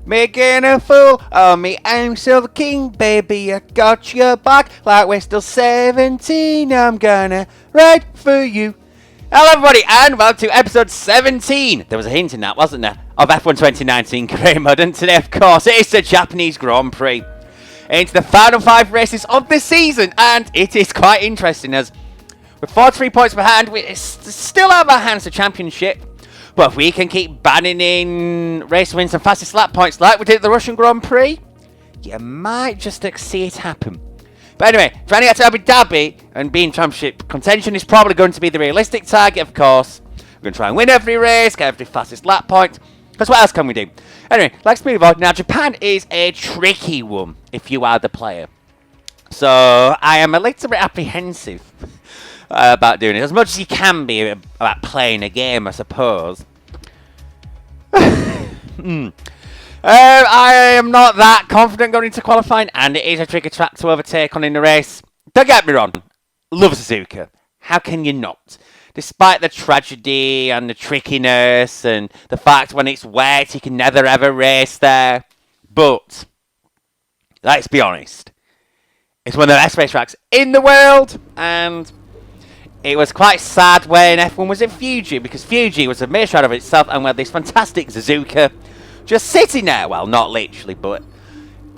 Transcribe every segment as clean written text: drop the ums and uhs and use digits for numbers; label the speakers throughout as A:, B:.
A: Making a fool of me, I'm still the king, baby, I got your back. Like we're still 17, I'm gonna ride for you. Hello everybody, and welcome to episode 17. There was a hint in that, wasn't there? Of F1 2019 Career Mode, and today, of course, it is the Japanese Grand Prix. Into the final 5 races of the season, and it is quite interesting as with 43 points behind, we still have our hands the championship. But if we can keep banning in race wins and fastest lap points like we did at the Russian Grand Prix, you might just see it happen. But anyway, trying to get to Abu Dhabi and being championship contention is probably going to be the realistic target, of course. We're going to try and win every race, get every fastest lap point. Because what else can we do? Anyway, let's move on. Now, Japan is a tricky one if you are the player. So, I am a little bit apprehensive about doing it. As much as you can be about playing a game, I suppose. I am not that confident going into qualifying, and it is a tricky track to overtake on in the race. Don't get me wrong, love Suzuka. How can you not? Despite the tragedy and the trickiness and the fact when it's wet you can never ever race there. But, let's be honest, it's one of the best racetracks in the world, and it was quite sad when F1 was in Fuji, because Fuji was a mere shadow of itself, and we had this fantastic Suzuka just sitting there. Well, not literally, but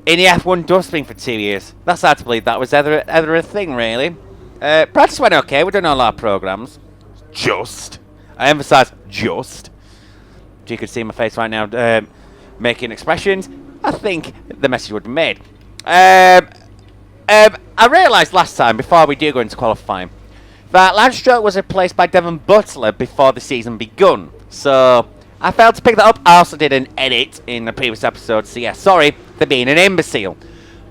A: in the F1 dustbin for 2 years. That's hard to believe that was ever a thing, really. Practice went okay. We're doing all our programs. Just. I emphasise just. You could see my face right now making expressions. I think the message would be made. I realised last time, before we do go into qualifying, that Lance Stroll was replaced by Devon Butler before the season begun. So, I failed to pick that up. I also did an edit in the previous episode, so yeah, sorry for being an imbecile.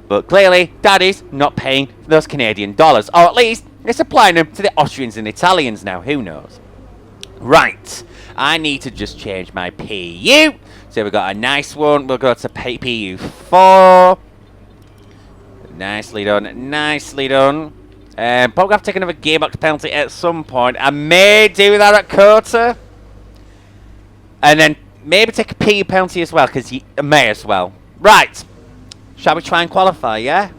A: But clearly, Daddy's not paying those Canadian dollars. Or at least, it's applying them to the Austrians and Italians now, who knows. Right, I need to just change my PU. So we've got a nice one. We'll go to PU 4. Nicely done, nicely done. Probably have to take another gearbox penalty at some point. I may do that at Kota. And then maybe take a PU penalty as well, because you may as well. Right. Shall we try and qualify, yeah?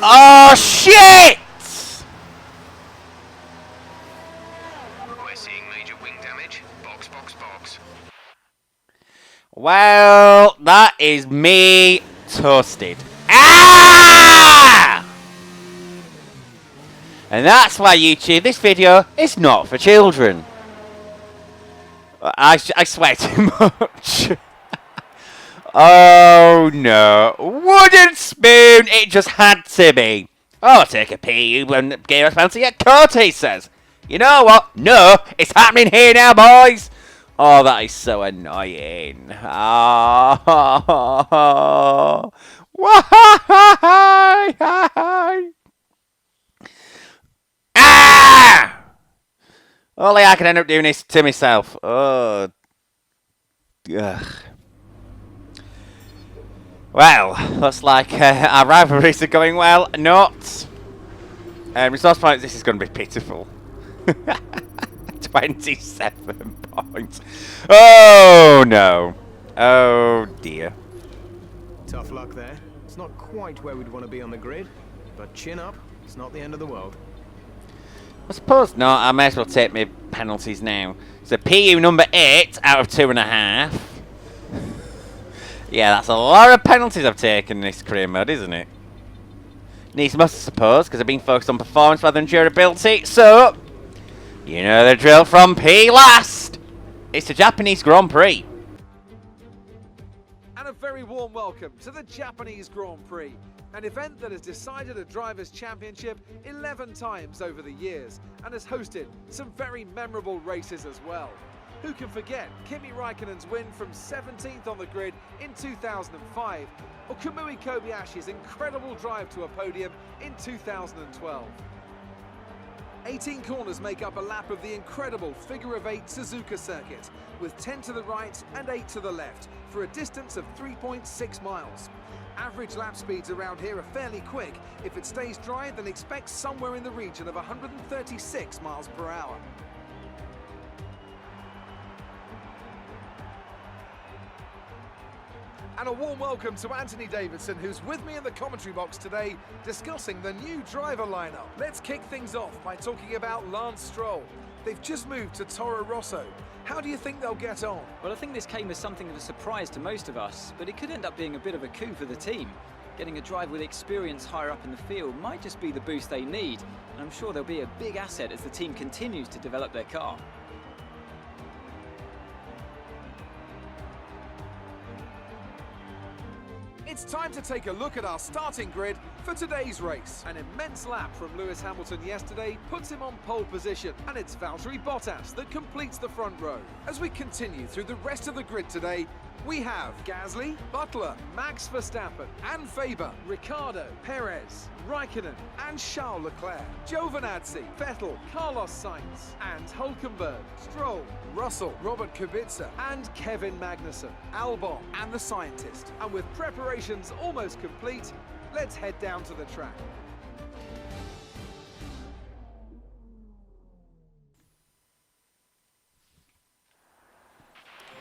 A: Oh, shit!
B: We're seeing major wing damage. Box, box, box.
A: Well, that is me toasted. Ah! And that's why, YouTube, this video is not for children. I swear too much. Oh no. Wooden spoon! It just had to be. Oh, I'll take a PU when gearbox penalty at Kota, he says. You know what? No, it's happening here now, boys. Oh, that is so annoying. Oh. Why? Ah! Only I can end up doing this to myself. Oh. Ugh. Well, looks like our rivalries are going well. Not. Resource points, this is going to be pitiful. 27 points. Oh, no. Oh, dear.
C: Tough luck there. It's not quite where we'd want to be on the grid, but chin up, it's not the end of the world.
A: I suppose not. I may as well take my penalties now. So, PU number 8 out of 2.5. Yeah, that's a lot of penalties I've taken in this career mode, isn't it? Needs must, I suppose, because I've been focused on performance rather than durability. So, you know the drill from P last. It's the Japanese Grand Prix.
D: And a very warm welcome to the Japanese Grand Prix, an event that has decided a Drivers' Championship 11 times over the years and has hosted some very memorable races as well. Who can forget Kimi Raikkonen's win from 17th on the grid in 2005, or Kamui Kobayashi's incredible drive to a podium in 2012. 18 corners make up a lap of the incredible figure-of-8 Suzuka circuit, with 10 to the right and 8 to the left, for a distance of 3.6 miles. Average lap speeds around here are fairly quick. If it stays dry, then expect somewhere in the region of 136 miles per hour. And a warm welcome to Anthony Davidson, who's with me in the commentary box today, discussing the new driver lineup. Let's kick things off by talking about Lance Stroll. They've just moved to Toro Rosso. How do you think they'll get on?
E: Well, I think this came as something of a surprise to most of us, but it could end up being a bit of a coup for the team. Getting a driver with experience higher up in the field might just be the boost they need, and I'm sure they'll be a big asset as the team continues to develop their car.
D: It's time to take a look at our starting grid for today's race. An immense lap from Lewis Hamilton yesterday puts him on pole position, and it's Valtteri Bottas that completes the front row. As we continue through the rest of the grid today, we have Gasly, Butler, Max Verstappen and Faber, Ricciardo, Perez, Raikkonen and Charles Leclerc, Giovinazzi, Vettel, Carlos Sainz and Hülkenberg, Stroll, Russell, Robert Kubica and Kevin Magnussen, Albon and the scientist. And with preparations almost complete, let's head down to the track.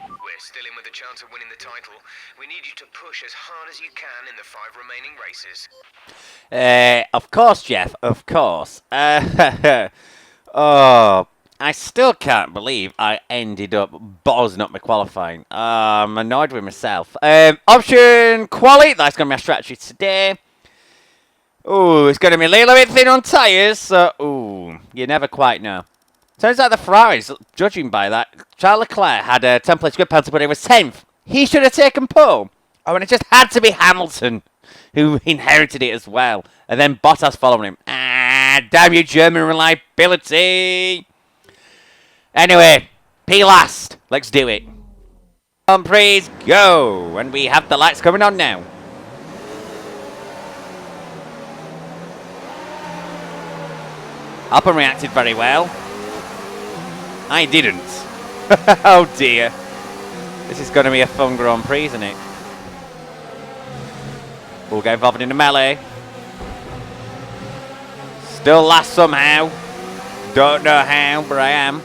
B: We're still in with a chance of winning the title. We need you to push as hard as you can in the 5 remaining races.
A: Of course, Jeff, of course. Oh, I still can't believe I ended up bozzing up my qualifying. I'm annoyed with myself. Option quali, that's going to be my strategy today. Ooh, it's going to be a little bit thin on tyres, so, ooh, you never quite know. Turns out the Ferraris, judging by that, Charles Leclerc had a 10-place grid penalty, but it was 10th. He should have taken pole. Oh, and it just had to be Hamilton who inherited it as well. And then Bottas following him. Ah, damn you, German reliability. Anyway, P last. Let's do it. Grand Prix, go. And we have the lights coming on now. Albon reacted very well. I didn't. Oh dear. This is going to be a fun Grand Prix, isn't it? We'll get involved in the melee. Still last somehow. Don't know how, but I am.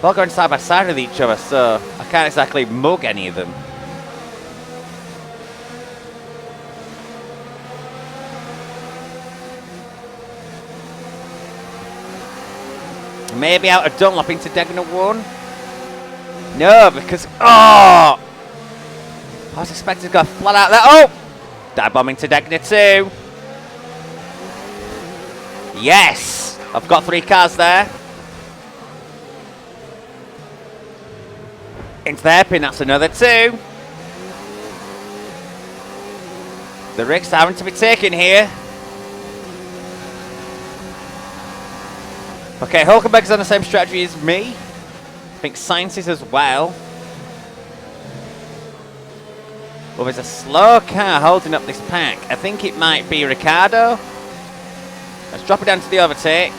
A: We're all going side by side with each other, so I can't exactly mug any of them. Maybe out of Dunlop into Degner 1? No, because... Oh! I was expecting to go flat out there. Oh! Dive bombing to Degner 2. Yes! I've got 3 cars there. Into the hairpin, that's another 2. The rigs having to be taken here. Okay, Hülkenberg's on the same strategy as me. I think Sainz is as well. Well, there's a slow car holding up this pack. I think it might be Ricciardo. Let's drop it down to the overtake.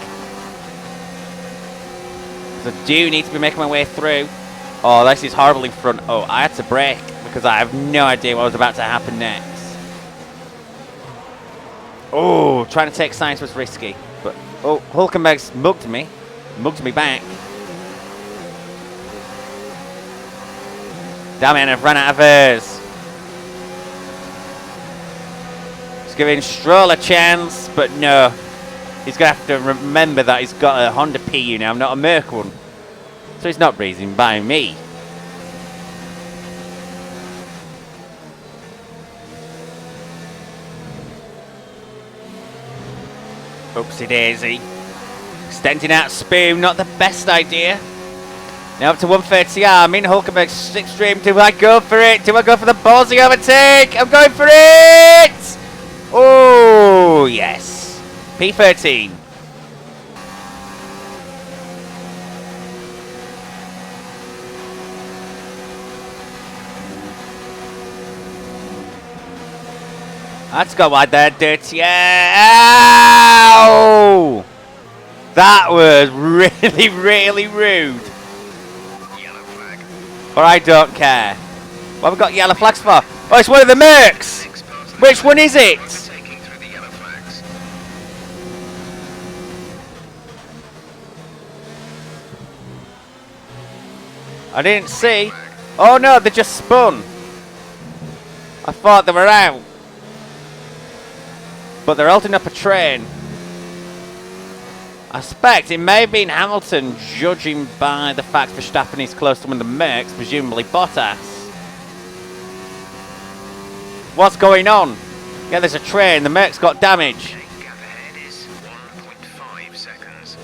A: So I do need to be making my way through. Oh, this is horrible in front. Oh, I had to brake because I have no idea what was about to happen next. Oh, trying to take Sainz was risky. But, oh, Hülkenberg's mugged me. Mugged me back. Damn it, I've run out of airs. Just giving Stroll a chance, but no. He's going to have to remember that he's got a Honda PU now, not a Merc one. So he's not breezing by me. Oopsie daisy. Extending out Spoon, not the best idea. Now up to 130R. I'm in Hülkenberg's slipstream. Do I go for it? Do I go for the ballsy overtake? I'm going for it! Oh, yes. P13. Let's go wide there, dirty. Ow! That was really, really rude.
B: Yellow flag.
A: But I don't care. What have we got yellow flags for? Oh, it's one of the Mercs!
B: Six past the
A: Which one is it?
B: overtaking through the yellow flags.
A: I didn't see. Oh no, they just spun. I thought they were out. But they're holding up a train. I suspect it may have been Hamilton, judging by the fact Verstappen is close to one of the Mercs, presumably Bottas. What's going on? Yeah, there's a train. The Merc's got damage.
B: Okay, gap ahead is 1.5 seconds.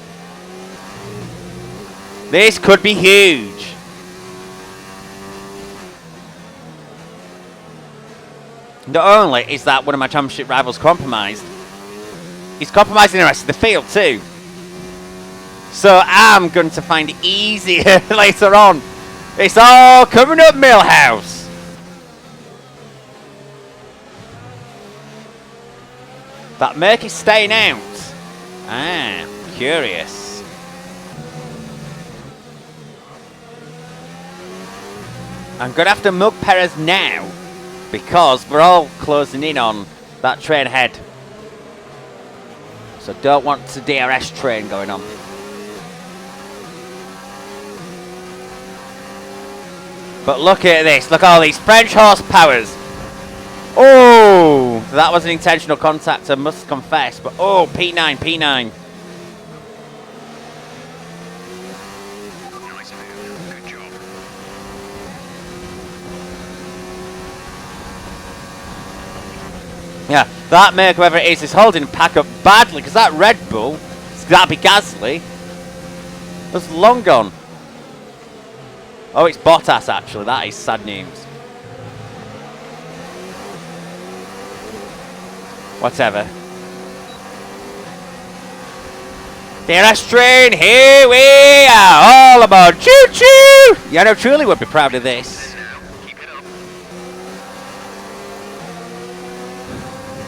A: This could be huge. Not only is that one of my championship rivals compromised, he's compromising the rest of the field too. So I'm going to find it easier later on. It's all coming up, Millhouse. That Merc is staying out. Ah, curious. I'm going to have to mug Perez now, because we're all closing in on that train ahead. So don't want the DRS train going on. But look at this. Look at all these French horsepowers. Oh, that was an intentional contact, I must confess. But oh, P9, P9.
B: Nice move. Good job.
A: Yeah, that Merc, whoever it is holding the pack up badly, because that Red Bull, that'd be Gasly, was long gone. Oh, it's Bottas, actually. That is sad news. Whatever. DRS train, here we are. All aboard. Choo-choo! Yeah, no, truly would be proud of this.
B: Now, keep it up.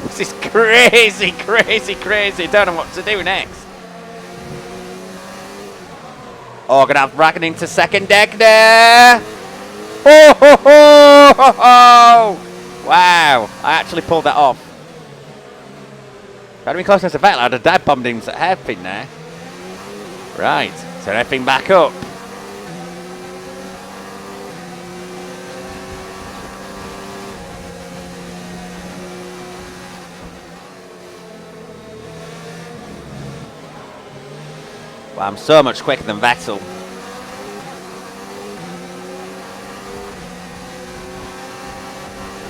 A: This is crazy, crazy, crazy. Don't know what to do next. Oh, gonna have Bracken into second deck there. Oh, ho, ho, ho, ho. Wow, I actually pulled that off. If I'd been close enough to Vettel, I'd have dive bombed him to hairpin there. Right, so everything back up. Well, I'm so much quicker than Vettel.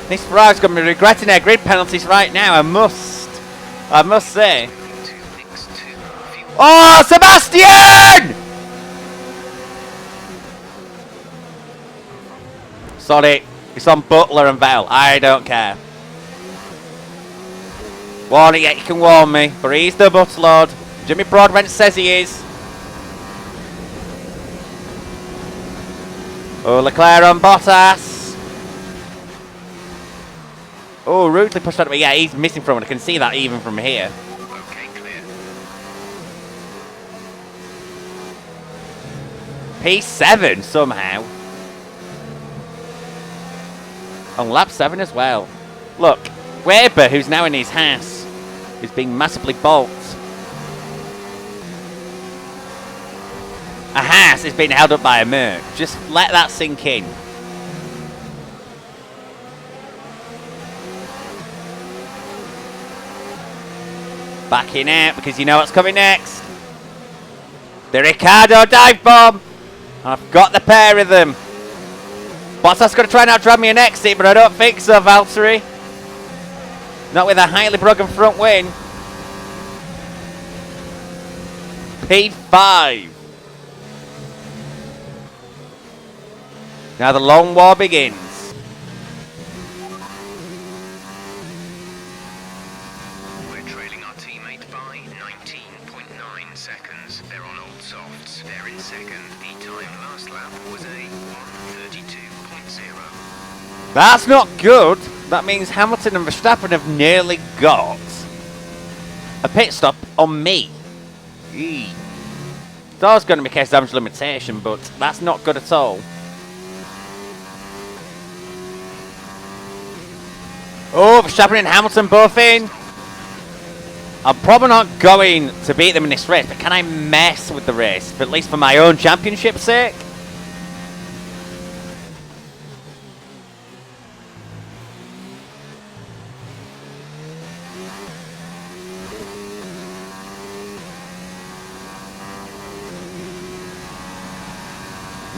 A: This Ferrari's going to be regretting their grid penalties right now, I must say.
B: To mix two. Fuel.
A: Oh, Sebastian! Sorry, it's on Butler and Vettel. I don't care. Warn it yet, you can warn me, but he's the Butterlord. Jimmy Broadbent says he is. Oh, Leclerc on Bottas. Oh, rudely pushed out of me. Yeah, he's missing from it. I can see that even from here.
B: Okay, clear.
A: P7 somehow. On lap 7 as well. Look, Weber, who's now in his house, is being massively balked. A Haas is being held up by a Merc. Just let that sink in. Backing out because you know what's coming next. The Ricciardo dive bomb. I've got the pair of them. Bottas going to try and out-drive me an exit, but I don't think so, Valtteri. Not with a highly broken front wing. P5. Now the long war begins.
B: We're trailing our teammate by 19.9 seconds. They're on old softs. They're in second. The time last lap was a 1:32.0.
A: That's not good. That means Hamilton and Verstappen have nearly got a pit stop on me. Eee. Thought it was going to be case damage limitation, but that's not good at all. Oh, Verstappen and Hamilton both in. I'm probably not going to beat them in this race, but can I mess with the race, at least for my own championship's sake?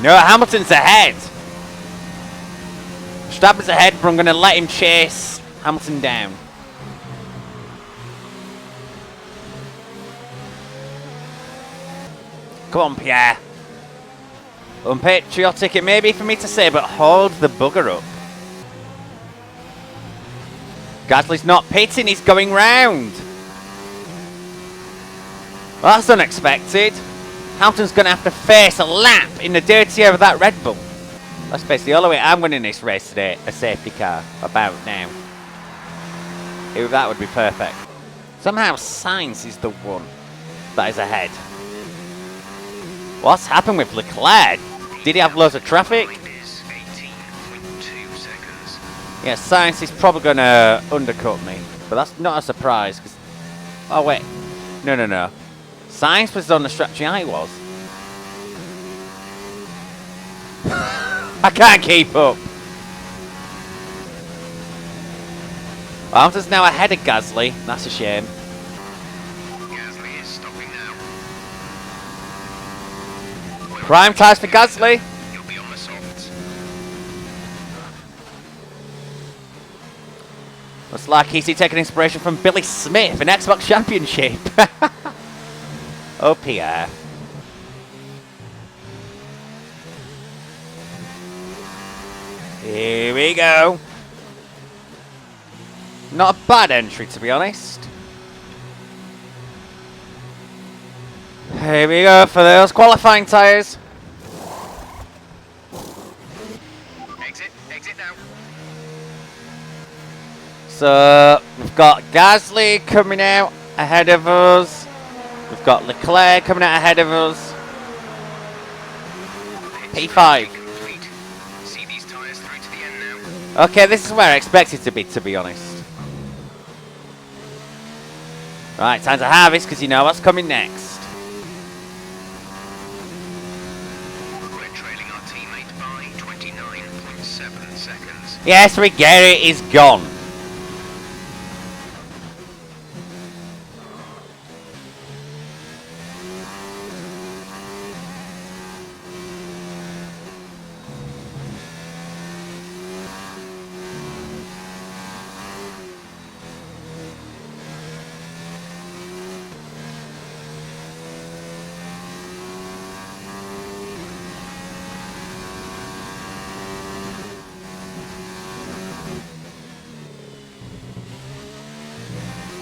A: No, Hamilton's ahead. Verstappen's ahead, but I'm going to let him chase Hamilton down. Come on, Pierre. Unpatriotic it may be for me to say, but hold the bugger up. Gasly's not pitting, he's going round. Well, that's unexpected. Hamilton's going to have to face a lap in the dirty air of that Red Bull. Let's face the only way I'm winning this race today, a safety car, about now. Ooh, that would be perfect. Somehow Sainz is the one that is ahead. What's happened with Leclerc? Did he have loads of traffic?
B: Is 18.2 seconds.
A: Yeah, Sainz is probably going to undercut me. But that's not a surprise. Cause oh, wait. No. Sainz was on the strategy I was. I can't keep up. Hamilton's now ahead of Gasly. That's a shame.
B: Gasly is stopping now.
A: Prime tires for Gasly.
B: He'll be on the softs.
A: Looks like he's taking inspiration from Billy Smith in Xbox Championship. Oh, Pierre. Here we go. Not a bad entry, to be honest. Here we go for those qualifying tyres.
B: Exit now.
A: So, we've got Gasly coming out ahead of us. We've got Leclerc coming out ahead of us. P5.
B: Complete. See these tyres through to the end now.
A: Okay, this is where I expect it to be honest. Right, time to harvest because you know what's coming next.
B: We're trailing our teammate by 29.7 seconds.
A: Yes, Rigeri is gone.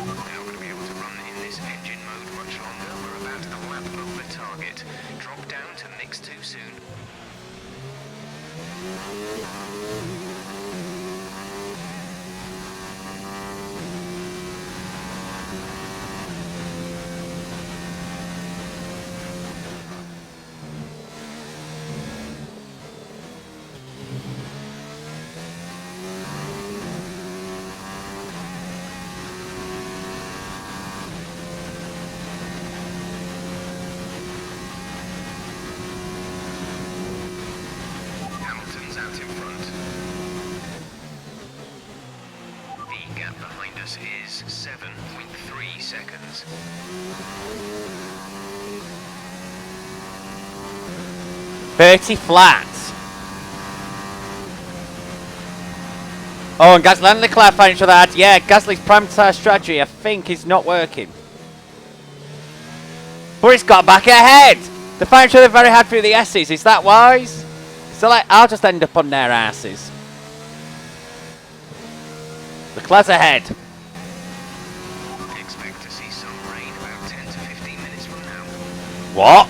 B: Now going to be able to run in this engine mode much longer. We're about a lap over target. Drop down to mix 2 soon. Hamilton's out in front. The gap behind us is 7.3 seconds.
A: .30 flat. Oh, and Gasly and Leclerc find each other out. Yeah, Gasly's prime tire strategy, I think, is not working. But he's got back ahead. They find each other very hard through the S's. Is that wise? So, like, I'll just end up on their asses. Leclerc's ahead.
B: Expect to see some rain about 10 to 15 minutes from now.
A: What?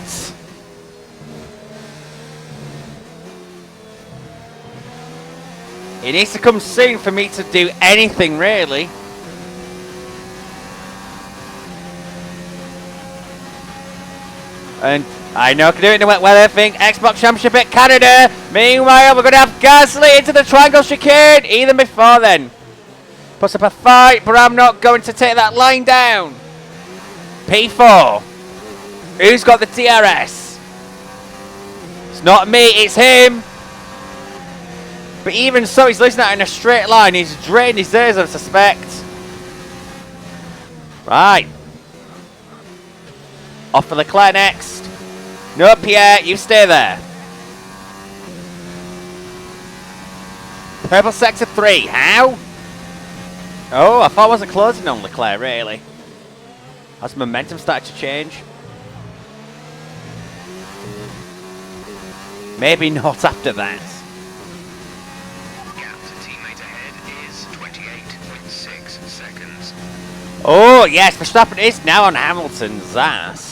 A: He needs to come soon for me to do anything, really. And I know I can do it in the wet weather thing. Xbox Championship at Canada. Meanwhile, we're going to have Gasly into the triangle chicane. Even before then. Puts up a fight, but I'm not going to take that line down. P4. Who's got the DRS? It's not me, it's him. But even so, he's losing that in a straight line. He's drained his ears, I suspect. Right. Off for Leclerc next. No, Pierre, you stay there. Purple sector 3. How? Oh, I thought I wasn't closing on Leclerc, really. Has momentum started to change? Maybe not after that.
B: Gap to teammate ahead is 28.6 seconds.
A: Oh, yes, Verstappen is now on Hamilton's ass.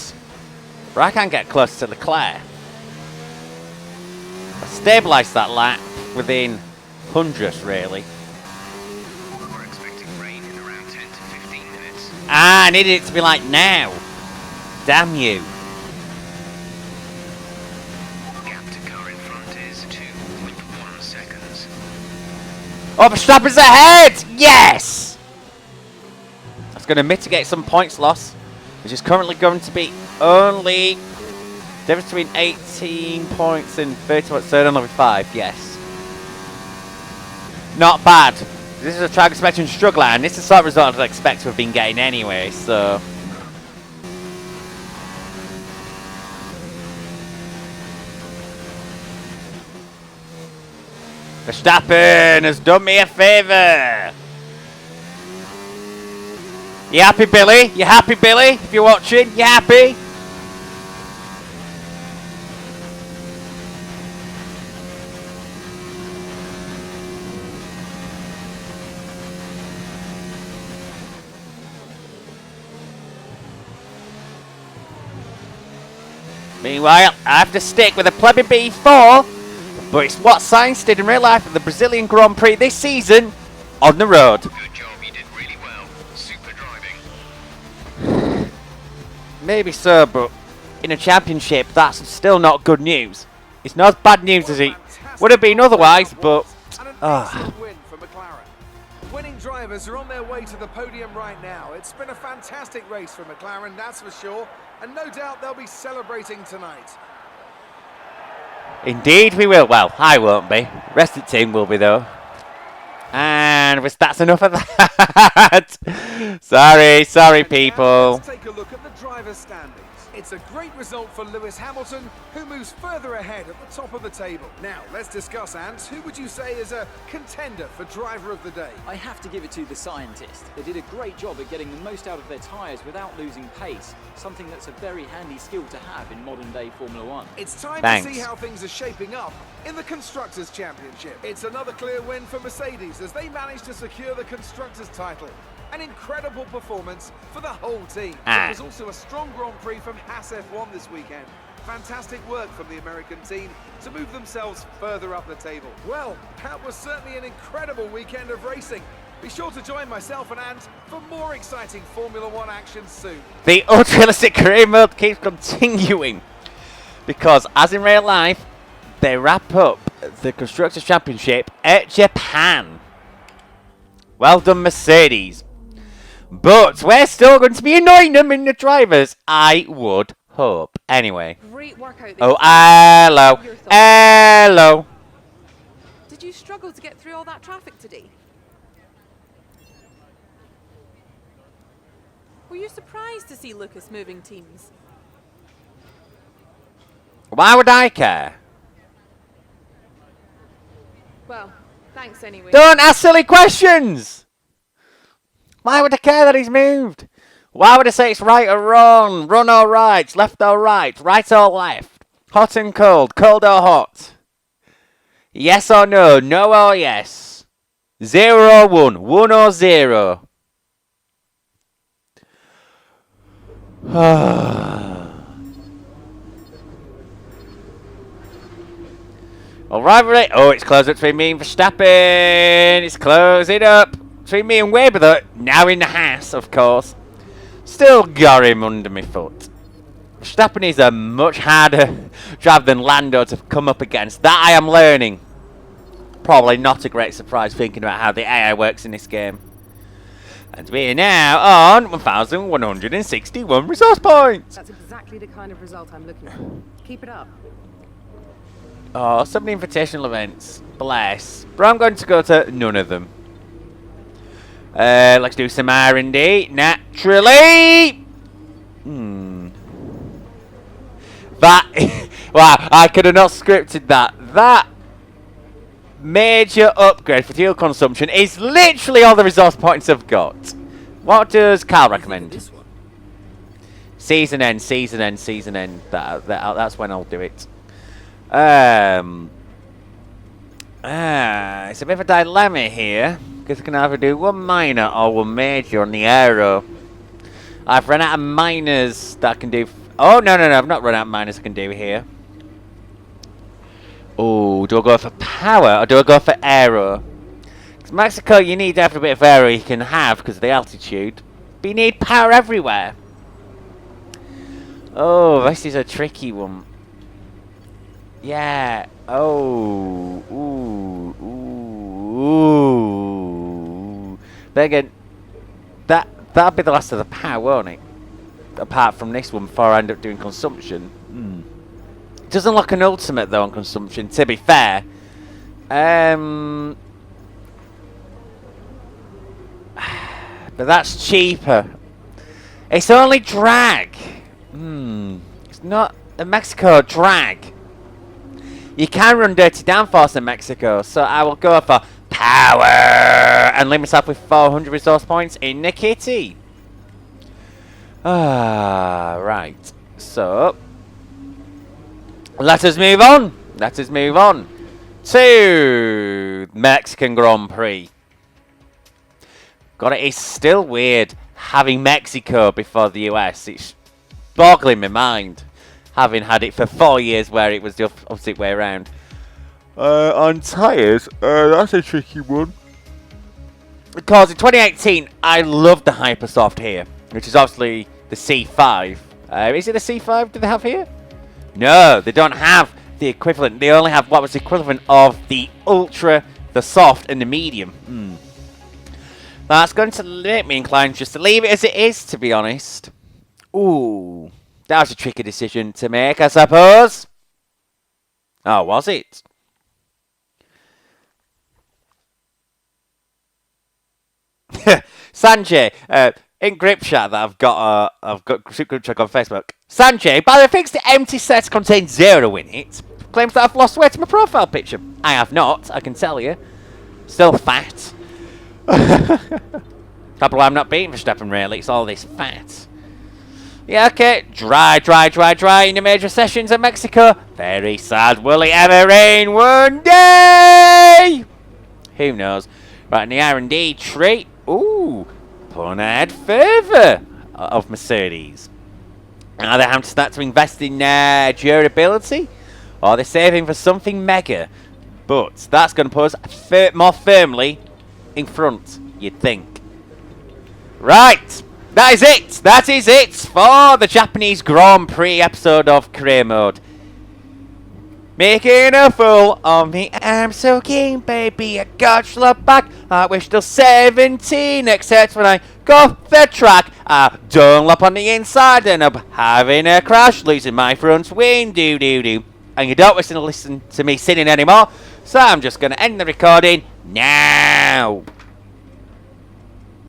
A: But I can't get close to Leclerc. I stabilised that lap within hundredths, really.
B: We're expecting rain in around 10 to 15 minutes.
A: Ah, I needed it to be like now. Damn you.
B: Gap to car in front is 2.1 seconds.
A: Oh, Verstappen's ahead! Yes! That's going to mitigate some points loss, which is currently going to be only difference between 18 points and 30 points. Third on level 5, yes. Not bad. This is a track spectrum struggler, and this is the sort of result I'd expect to have been getting anyway, so. Verstappen has done me a favour. You happy, Billy? You happy, Billy? If you're watching, you happy? Meanwhile, I have to stick with a plebby B4, but it's what Sainz did in real life at the Brazilian Grand Prix this season on the road.
B: Good job, you did really well. Super driving.
A: Maybe so, but in a championship, that's still not good news. It's not as bad news as it would have been otherwise, but.
D: And an excellent win for McLaren. Winning drivers are on their way to the podium right now. It's been a fantastic race for McLaren, that's for sure. And no doubt they'll be celebrating tonight.
A: Indeed, we will. Well, I won't be. Rest of the team will be, though. And that's enough of that. sorry, people.
D: Let's take a look at the driver's standings. It's a great result for Lewis Hamilton, who moves further ahead at the top of the table. Now, let's discuss, Ant. Who would you say is a contender for driver of the day?
E: I have to give it to the scientists. They did a great job at getting the most out of their tyres without losing pace, something that's a very handy skill to have in modern day Formula One.
D: It's time
A: Thanks.
D: to see how things are shaping up in the Constructors' Championship. It's another clear win for Mercedes as they managed to secure the Constructors' title. An incredible performance for the whole team. It was also a strong Grand Prix from Haas F1 this weekend. Fantastic work from the American team to move themselves further up the table. Well, that was certainly an incredible weekend of racing. Be sure to join myself and Ant for more exciting Formula One action soon.
A: The ultra-realistic career mode keeps continuing. Because, as in real life, they wrap up the Constructors' Championship at Japan. Well done, Mercedes. But we're still going to be annoying them in the drivers, I would hope. Anyway.
F: Great workout.
A: Oh, hello. Hello.
F: Did you struggle to get through all that traffic today? Were you surprised to see Lucas moving teams?
A: Why would I care?
F: Well, thanks anyway.
A: Don't ask silly questions! Why would I care that he's moved? Why would I say it's right or wrong, run or right, left or right or left, hot and cold, cold or hot? Yes or no, no or yes, 0 or 1, 1 or 0. All right. Oh, it's closed up between me and Verstappen. It's closing up between me and Weber, though. Now in the Haas, of course. Still got him under my foot. Verstappen is a much harder driver than Lando to come up against. That I am learning. Probably not a great surprise thinking about how the AI works in this game. And we're now on 1,161 resource points.
G: That's exactly the kind of result I'm looking for. Keep it up.
A: Oh, so many invitational events. Bless. But I'm going to go to none of them. Let's do some R&D. Naturally! That... wow, I could have not scripted that. That major upgrade for fuel consumption is literally all the resource points I've got. What does Carl recommend? Season end. That's when I'll do it. It's a bit of a dilemma here, because I can either do one minor or one major on the aero. I've run out of minors that I can do. Oh, no, I've not run out of minors I can do here. Oh, do I go for power or do I go for aero? Because Mexico, you need every bit of aero you can have because of the altitude. But you need power everywhere. Oh, this is a tricky one. Yeah. Oh. Ooh. But again, that'll be the last of the power, won't it? Apart from this one, before I end up doing consumption. It doesn't look an ultimate though on consumption, to be fair. But that's cheaper. It's only drag. It's not a Mexico drag. You can run dirty downforce in Mexico, so I will go for power and leave myself with 400 resource points in the kitty. Right. So let us move on. To Mexican Grand Prix. God, it is still weird having Mexico before the US. It's boggling my mind, having had it for 4 years where it was the opposite way around. On tyres, that's a tricky one. Because in 2018, I loved the Hypersoft here, which is obviously the C5. Is it a C5 do they have here? No, they don't have the equivalent. They only have what was the equivalent of the Ultra, the Soft, and the Medium. That's going to make me inclined just to leave it as it is, to be honest. Ooh, that was a tricky decision to make, I suppose. Oh, was it? Sanjay, in group chat that I've got group chat on Facebook. Sanjay, by the way, thinks the empty set contains 0 in it. Claims that I've lost weight in my profile picture. I have not, I can tell you. Still fat. Probably I'm not beating Verstappen really, it's all this fat. Yeah, okay, dry in the major sessions of Mexico. Very sad, will it ever rain one day? Who knows? Right, in the R&D tree. Ooh, pulling ahead further of Mercedes. Are they having to start to invest in durability? Or are they saving for something mega? But that's going to put us more firmly in front, you'd think. Right, that is it for the Japanese Grand Prix episode of Career Mode. Making a fool of me, I'm so keen, baby, I got you back. I wish till 17, except when I go off the track, I don't lap on the inside, and I'm having a crash, losing my front wing, do. And you don't listen to me singing anymore, so I'm just going to end the recording now.